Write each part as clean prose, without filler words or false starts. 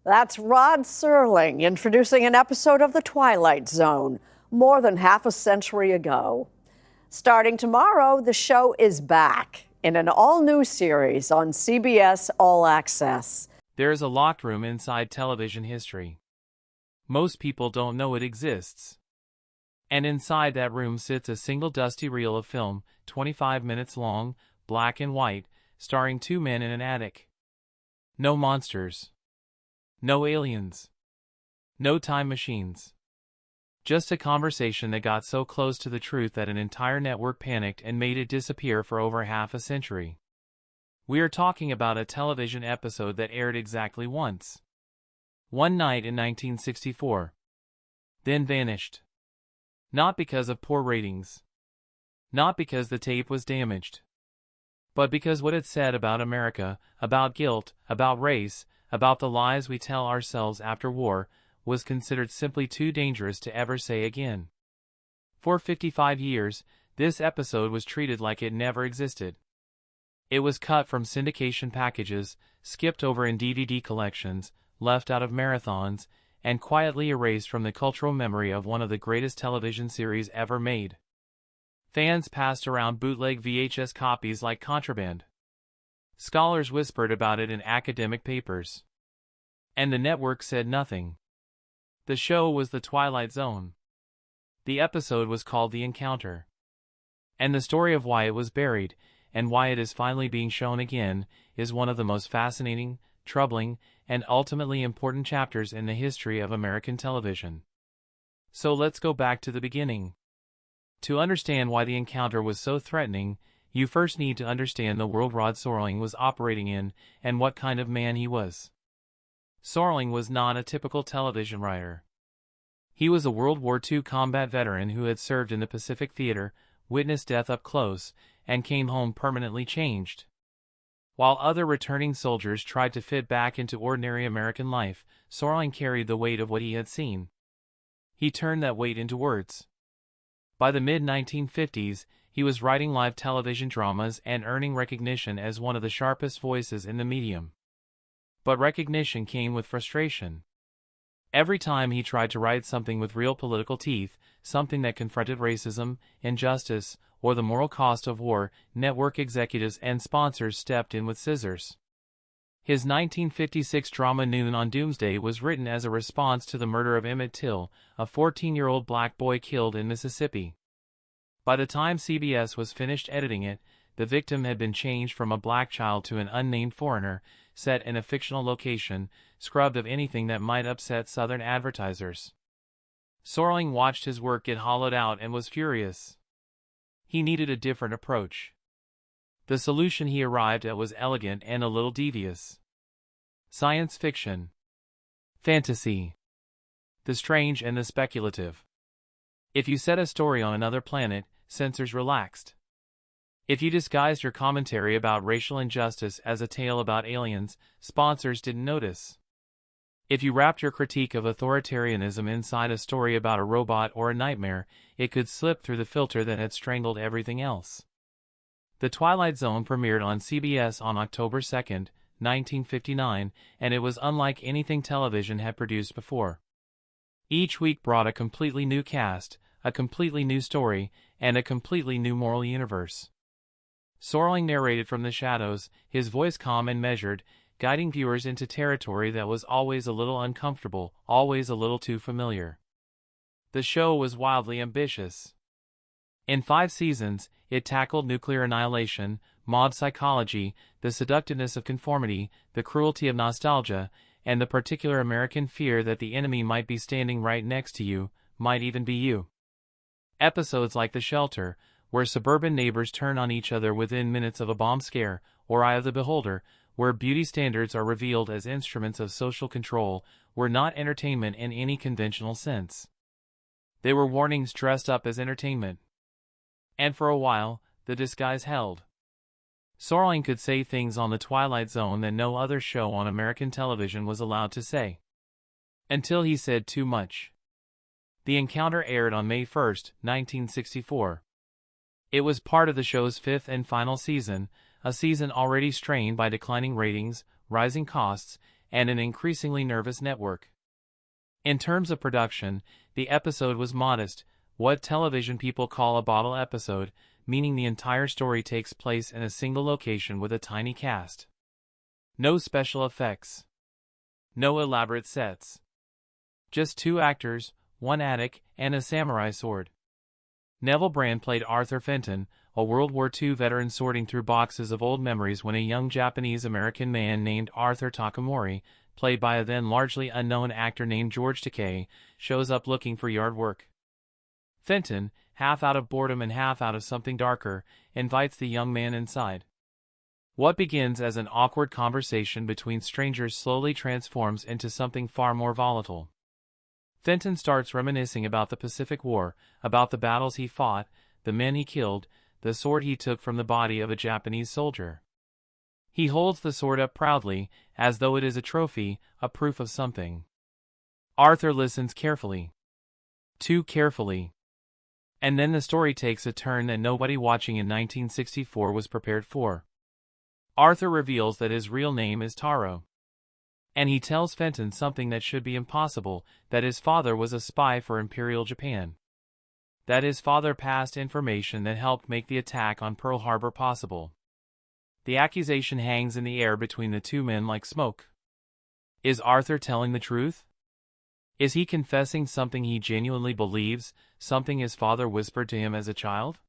That's Rod Serling introducing an episode of The Twilight Zone more than half a century ago. Starting tomorrow, the show is back in an all-new series on CBS All Access. There is a locked room inside television history. Most people don't know it exists. And inside that room sits a single dusty reel of film, 25 minutes long, black and white, starring two men in an attic. No monsters. No aliens. No time machines. Just a conversation that got so close to the truth that an entire network panicked and made it disappear for over half a century. We are talking about a television episode that aired exactly once. One night in 1964. Then vanished. Not because of poor ratings. Not because the tape was damaged. But because what it said about America, about guilt, about race, about the lies we tell ourselves after war, was considered simply too dangerous to ever say again. For 55 years, this episode was treated like it never existed. It was cut from syndication packages, skipped over in DVD collections, left out of marathons, and quietly erased from the cultural memory of one of the greatest television series ever made. Fans passed around bootleg VHS copies like contraband. Scholars whispered about it in academic papers. And the network said nothing. The show was The Twilight Zone. The episode was called The Encounter. And the story of why it was buried, and why it is finally being shown again, is one of the most fascinating, troubling, and ultimately important chapters in the history of American television. So let's go back to the beginning. To understand why The Encounter was so threatening, you first need to understand the world Rod Serling was operating in, and what kind of man he was. Serling was not a typical television writer. He was a World War II combat veteran who had served in the Pacific Theater, witnessed death up close, and came home permanently changed. While other returning soldiers tried to fit back into ordinary American life, Serling carried the weight of what he had seen. He turned that weight into words. By the mid-1950s, he was writing live television dramas and earning recognition as one of the sharpest voices in the medium. But recognition came with frustration. Every time he tried to write something with real political teeth, something that confronted racism, injustice, or the moral cost of war, network executives and sponsors stepped in with scissors. His 1956 drama Noon on Doomsday was written as a response to the murder of Emmett Till, a 14-year-old black boy killed in Mississippi. By the time CBS was finished editing it, the victim had been changed from a black child to an unnamed foreigner, set in a fictional location, scrubbed of anything that might upset Southern advertisers. Serling watched his work get hollowed out and was furious. He needed a different approach. The solution he arrived at was elegant and a little devious. Science fiction. Fantasy. The strange and the speculative. If you set a story on another planet, censors relaxed. If you disguised your commentary about racial injustice as a tale about aliens, sponsors didn't notice. If you wrapped your critique of authoritarianism inside a story about a robot or a nightmare, it could slip through the filter that had strangled everything else. The Twilight Zone premiered on CBS on October 2, 1959, and it was unlike anything television had produced before. Each week brought a completely new cast, a completely new story, and a completely new moral universe. Serling narrated from the shadows, his voice calm and measured, guiding viewers into territory that was always a little uncomfortable, always a little too familiar. The show was wildly ambitious. In 5 seasons, it tackled nuclear annihilation, mob psychology, the seductiveness of conformity, the cruelty of nostalgia, and the particular American fear that the enemy might be standing right next to you, might even be you. Episodes like The Shelter, where suburban neighbors turn on each other within minutes of a bomb scare, or Eye of the Beholder, where beauty standards are revealed as instruments of social control, were not entertainment in any conventional sense. They were warnings dressed up as entertainment. And for a while, the disguise held. Serling could say things on The Twilight Zone that no other show on American television was allowed to say. Until he said too much. The Encounter aired on May 1, 1964. It was part of the show's 5th and final season, a season already strained by declining ratings, rising costs, and an increasingly nervous network. In terms of production, the episode was modest, what television people call a bottle episode, meaning the entire story takes place in a single location with a tiny cast. No special effects. No elaborate sets. Just 2 actors, 1 attic, and a samurai sword. Neville Brand played Arthur Fenton, a World War II veteran sorting through boxes of old memories when a young Japanese-American man named Arthur Takamori, played by a then largely unknown actor named George Takei, shows up looking for yard work. Fenton, half out of boredom and half out of something darker, invites the young man inside. What begins as an awkward conversation between strangers slowly transforms into something far more volatile. Fenton starts reminiscing about the Pacific War, about the battles he fought, the men he killed, the sword he took from the body of a Japanese soldier. He holds the sword up proudly, as though it is a trophy, a proof of something. Arthur listens carefully. Too carefully. And then the story takes a turn that nobody watching in 1964 was prepared for. Arthur reveals that his real name is Taro. And he tells Fenton something that should be impossible, that his father was a spy for Imperial Japan. That his father passed information that helped make the attack on Pearl Harbor possible. The accusation hangs in the air between the 2 men like smoke. Is Arthur telling the truth? Is he confessing something he genuinely believes, something his father whispered to him as a child?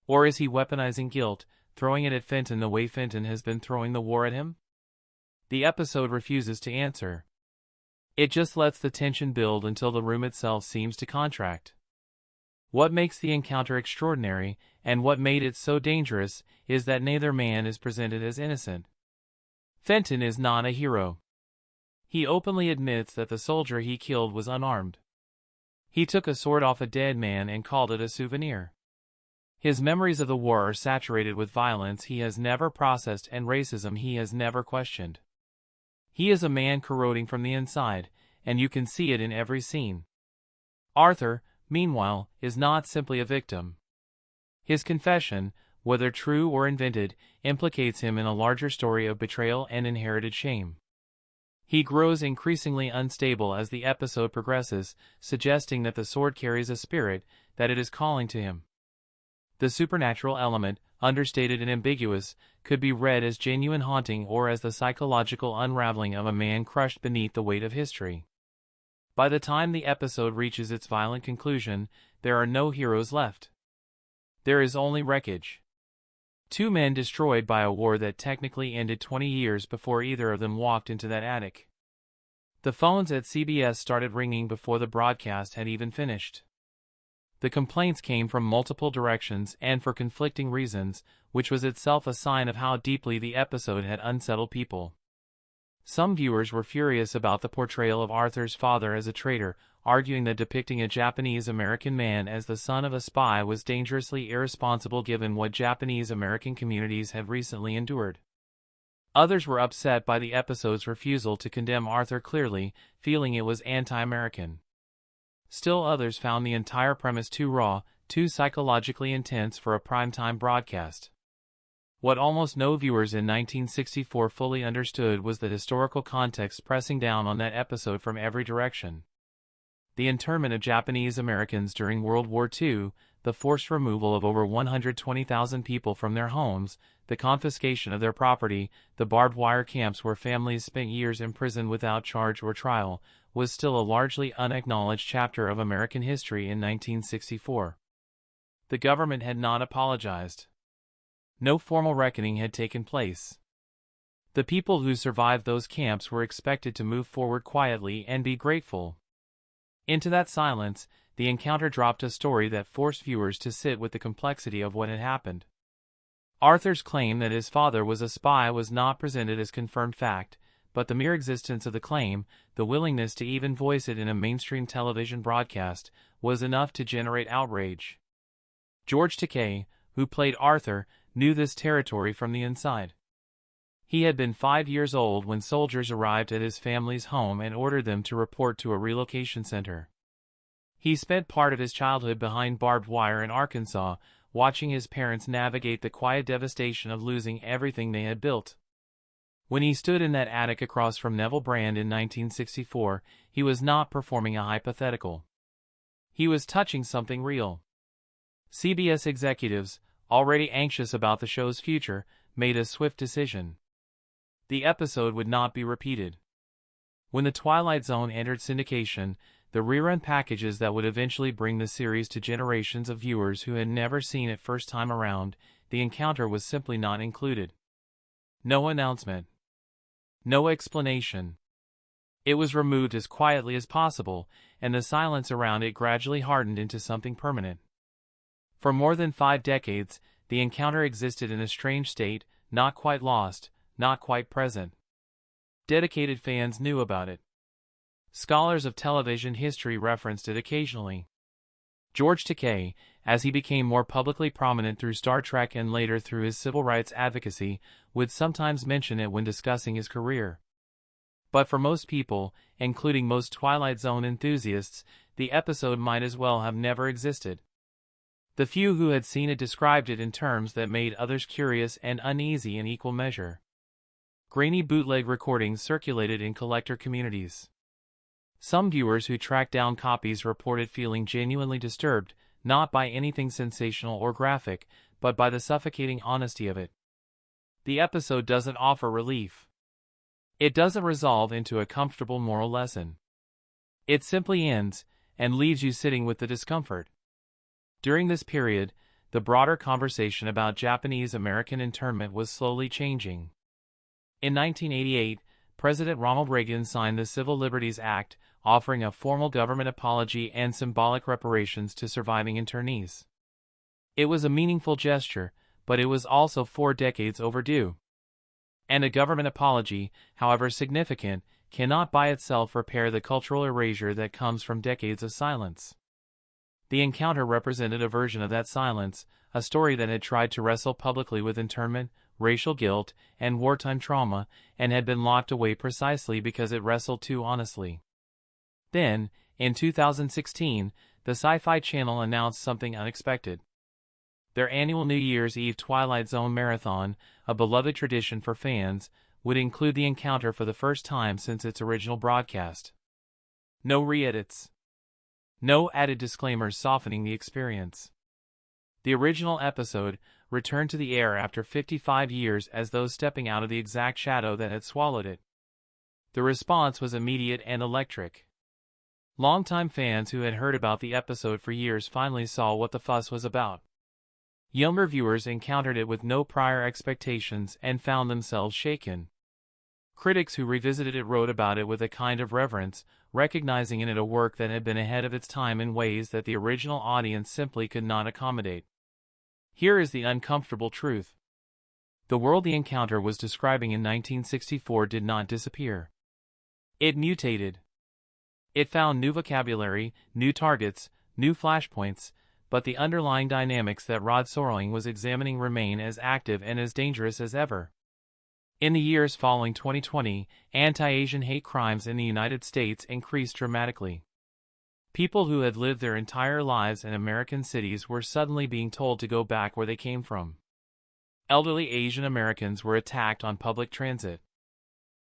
Or is he weaponizing guilt, throwing it at Fenton the way Fenton has been throwing the war at him? The episode refuses to answer. It just lets the tension build until the room itself seems to contract. What makes the encounter extraordinary, and what made it so dangerous, is that neither man is presented as innocent. Fenton is not a hero. He openly admits that the soldier he killed was unarmed. He took a sword off a dead man and called it a souvenir. His memories of the war are saturated with violence he has never processed and racism he has never questioned. He is a man corroding from the inside, and you can see it in every scene. Arthur, meanwhile, is not simply a victim. His confession, whether true or invented, implicates him in a larger story of betrayal and inherited shame. He grows increasingly unstable as the episode progresses, suggesting that the sword carries a spirit, that it is calling to him. The supernatural element, understated and ambiguous, could be read as genuine haunting or as the psychological unraveling of a man crushed beneath the weight of history. By the time the episode reaches its violent conclusion, there are no heroes left. There is only wreckage. 2 men destroyed by a war that technically ended 20 years before either of them walked into that attic. The phones at CBS started ringing before the broadcast had even finished. The complaints came from multiple directions and for conflicting reasons, which was itself a sign of how deeply the episode had unsettled people. Some viewers were furious about the portrayal of Arthur's father as a traitor, arguing that depicting a Japanese-American man as the son of a spy was dangerously irresponsible given what Japanese-American communities have recently endured. Others were upset by the episode's refusal to condemn Arthur clearly, feeling it was anti-American. Still others found the entire premise too raw, too psychologically intense for a primetime broadcast. What almost no viewers in 1964 fully understood was the historical context pressing down on that episode from every direction. The internment of Japanese Americans during World War II, the forced removal of over 120,000 people from their homes, the confiscation of their property, the barbed wire camps where families spent years imprisoned without charge or trial, was still a largely unacknowledged chapter of American history in 1964. The government had not apologized. No formal reckoning had taken place. The people who survived those camps were expected to move forward quietly and be grateful. Into that silence, the encounter dropped a story that forced viewers to sit with the complexity of what had happened. Arthur's claim that his father was a spy was not presented as confirmed fact, but the mere existence of the claim, the willingness to even voice it in a mainstream television broadcast, was enough to generate outrage. George Takei, who played Arthur, knew this territory from the inside. He had been 5 years old when soldiers arrived at his family's home and ordered them to report to a relocation center. He spent part of his childhood behind barbed wire in Arkansas, watching his parents navigate the quiet devastation of losing everything they had built. When he stood in that attic across from Neville Brand in 1964, he was not performing a hypothetical. He was touching something real. CBS executives, already anxious about the show's future, made a swift decision. The episode would not be repeated. When The Twilight Zone entered syndication, the rerun packages that would eventually bring the series to generations of viewers who had never seen it first time around, the encounter was simply not included. No announcement. No explanation. It was removed as quietly as possible, and the silence around it gradually hardened into something permanent. For more than 5 decades, the encounter existed in a strange state, not quite lost, not quite present. Dedicated fans knew about it. Scholars of television history referenced it occasionally. George Takei, as he became more publicly prominent through Star Trek and later through his civil rights advocacy, would sometimes mention it when discussing his career. But for most people, including most Twilight Zone enthusiasts, the episode might as well have never existed. The few who had seen it described it in terms that made others curious and uneasy in equal measure. Grainy bootleg recordings circulated in collector communities. Some viewers who tracked down copies reported feeling genuinely disturbed, not by anything sensational or graphic, but by the suffocating honesty of it. The episode doesn't offer relief. It doesn't resolve into a comfortable moral lesson. It simply ends, and leaves you sitting with the discomfort. During this period, the broader conversation about Japanese-American internment was slowly changing. In 1988, President Ronald Reagan signed the Civil Liberties Act, offering a formal government apology and symbolic reparations to surviving internees. It was a meaningful gesture, but it was also 4 decades overdue. And a government apology, however significant, cannot by itself repair the cultural erasure that comes from decades of silence. The encounter represented a version of that silence, a story that had tried to wrestle publicly with internment, racial guilt, and wartime trauma, and had been locked away precisely because it wrestled too honestly. Then, in 2016, the Sci-Fi Channel announced something unexpected. Their annual New Year's Eve Twilight Zone marathon, a beloved tradition for fans, would include the encounter for the first time since its original broadcast. No re-edits. No added disclaimers softening the experience. The original episode returned to the air after 55 years as though stepping out of the exact shadow that had swallowed it. The response was immediate and electric. Longtime fans who had heard about the episode for years finally saw what the fuss was about. Younger viewers encountered it with no prior expectations and found themselves shaken. Critics who revisited it wrote about it with a kind of reverence, recognizing in it a work that had been ahead of its time in ways that the original audience simply could not accommodate. Here is the uncomfortable truth. The world the encounter was describing in 1964 did not disappear. It mutated. It found new vocabulary, new targets, new flashpoints, but the underlying dynamics that Rod Serling was examining remain as active and as dangerous as ever. In the years following 2020, anti-Asian hate crimes in the United States increased dramatically. People who had lived their entire lives in American cities were suddenly being told to go back where they came from. Elderly Asian Americans were attacked on public transit.